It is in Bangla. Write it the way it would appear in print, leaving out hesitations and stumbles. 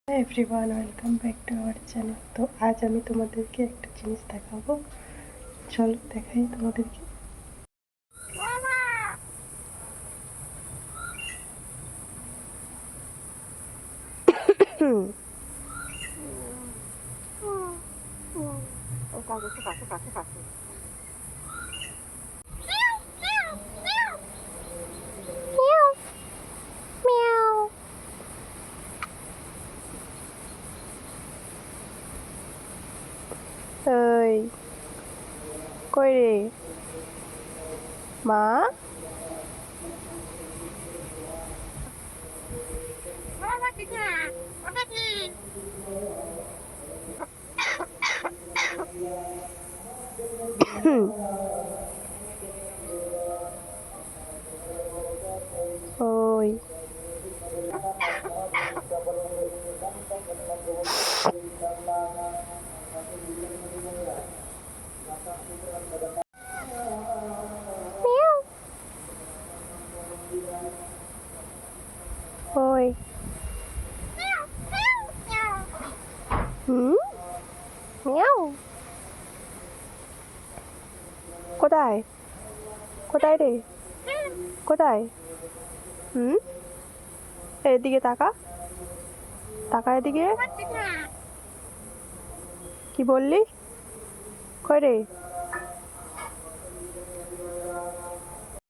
Everyone welcome back to our channel. तो आज আমি তোমাদেরকে একটা জিনিস দেখাবো। চলো দেখাই তোমাদেরকে। এই কই রে মা? ওই ওই মিয়াও। কোথায় কোথায় রে? কোথায়? এদিকে তাকা, তাকা এদিকে। কি বললি? কই রে?